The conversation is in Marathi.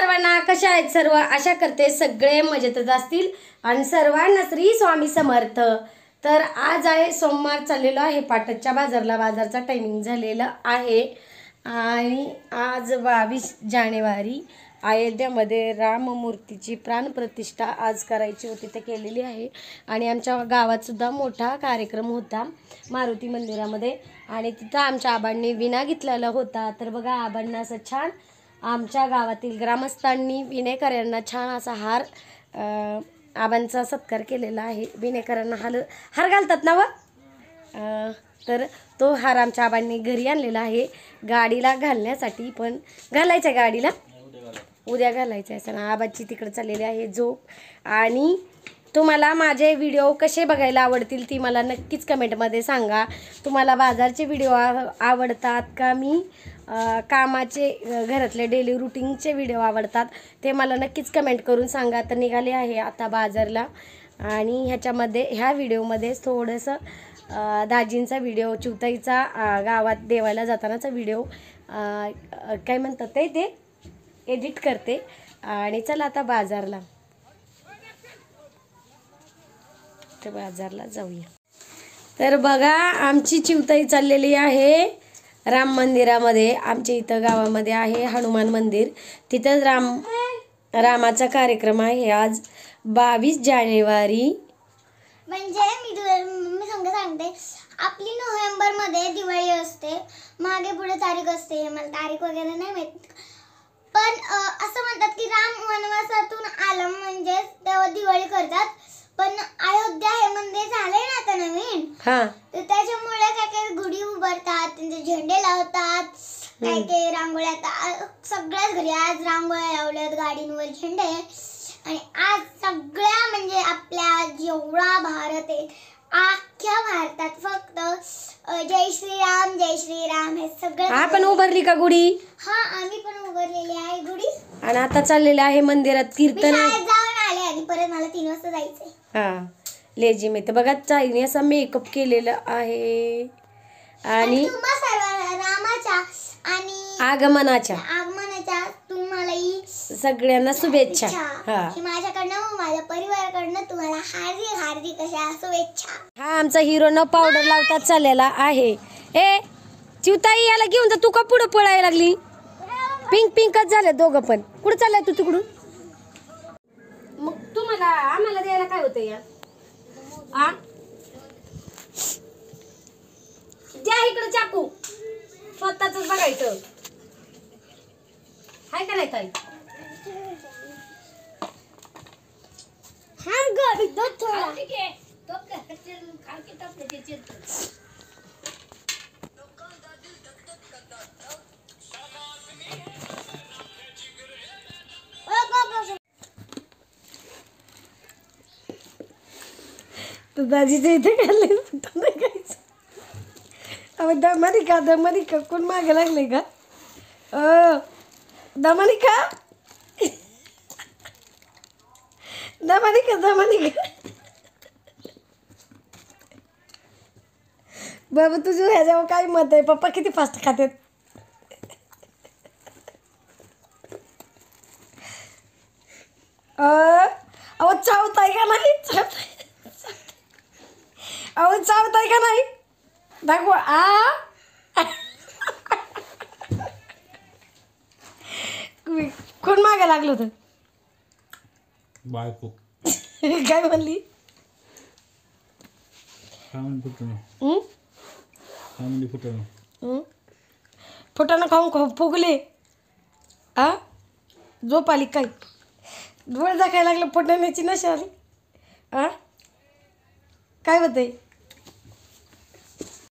सर्वांना, कशा आहेत सर्व? आशा करते सगळे मजेतच असतील आणि सर्वांना श्री स्वामी समर्थ. तर आज आहे सोमवार, चाललेलो आहे पाटसच्या बाजारला. बाजारचा टायमिंग झालेला आहे आणि आज 22 जानेवारी अयोध्यामध्ये राममूर्तीची प्राणप्रतिष्ठा आज करायची होती, ते केलेली आहे. आणि आमच्या गावात सुद्धा मोठा कार्यक्रम होता मारुती मंदिरामध्ये आणि तिथं आमच्या आबांनी विणा घेतलेला होता. तर बघा, आबांना असं छान आमच्या गावातील ग्रामस्थांनी विणेकरांना छान असा हार, आबांचा सत्कार केलेला आहे. विणेकरांना हार घालतात ना व, तर तो हार आमच्या आबांनी घरी आणलेला आहे गाडीला घालण्यासाठी. पण घालायचं गाडीला, उद्या घालायचं आहे ना. आबाची तिकडे चाललेली आहे झोप. आणि तुम्हाला माझे व्हिडिओ कसे बघायला आवडतील ती मला नक्कीच कमेंटमध्ये सांगा. तुम्हाला बाजारचे व्हिडिओ आवडतात का, मी कामाचे घरातले डेली रुटीनचे व्हिडिओ आवडतात ते मला नक्कीच कमेंट करून सांगा. तर निघाले आहे आता बाजारला आणि ह्या व्हिडिओमध्ये थोडंसं दाजींचा व्हिडिओ, चिवताईचा गावात देवाला जातानाचा व्हिडिओ काय म्हणतात ते एडिट करते. आणि चला आता बाजारला जाऊया. तर बघा, आमची चिवताई चाललेली आहे राम मंदिरामध्ये. आमच्या इथं गावामध्ये आहे हनुमान मंदिर, तिथं रामाचा कार्यक्रम आहे आज 22 जानेवारी. म्हणजे मी सांगते, आपली नोव्हेंबरमध्ये दिवाळी असते, मागे पुढे तारीख असते, मला तारीख वगैरे नाही माहित. पण असं म्हणतात की राम वनवासातून आलं म्हणजे तेव्हा दिवाळी करतात. पण अयोध्या हे मंदिर झालंय ना आता नवीन, तर त्याच्यामुळे काय काय गुढी उभारतात, त्यांचे झेंडे लावतात, काय काय रांगोळ्या, सगळ्याच घरी आज रांगोळ्या लावल्यात, गाडींवर झेंडे. आणि आज सगळ्या म्हणजे आपल्या जेवढा भारत आहे, अख्ख्या भारतात फक्त जय श्रीराम हे सगळं. आपण उभारली का गुढी? हा, आम्ही पण उभारलेली आहे गुढी. आणि आता चाललेलं आहे मंदिरात कीर्तन. जाऊन आले आणि परत मला 3 वाजता जायचंय. हा, लेझिम आहे. तर बघा, चाईने असा मेकअप केलेला आहे आणि रामाच्या आणि आगमनाच्या तुम्हालाही सगळ्यांना शुभेच्छा. माझ्याकडनं, माझ्या परिवाराकडनं तुम्हाला हार्दिक हार्दिक अशा शुभेच्छा. हा आमचा हिरो न पावडर लावतात चाललेला आहे. ए चिवताई, याला घेऊन जा. तू का पुढं पळायला लागली? पिंकच झाले दोघं पण. कुठं चाललाय तू? तिकडून मग तुम्हाला आम्हाला द्यायला काय होतं या? द्या इकडं चाकू, स्वतःच बघायचं हाय का नाही ताई? तर दाजीच्या इथे खाल्ले दमानिका कोण मागे लागले का? दमानिका बाबा, तुझं ह्याच्यावर काय मत आहे? पप्पा किती फास्ट खातात. अहो चावताय का नाही? चावताय का नाही? दाखवा. कोण मागे लागलं होतं? बायको. काय म्हणली? फुटाणं खाऊन फुगले. झोप आली काय? डोळे दाखायला लागलं, फुटाण्याची नशा आली. काय होतंय?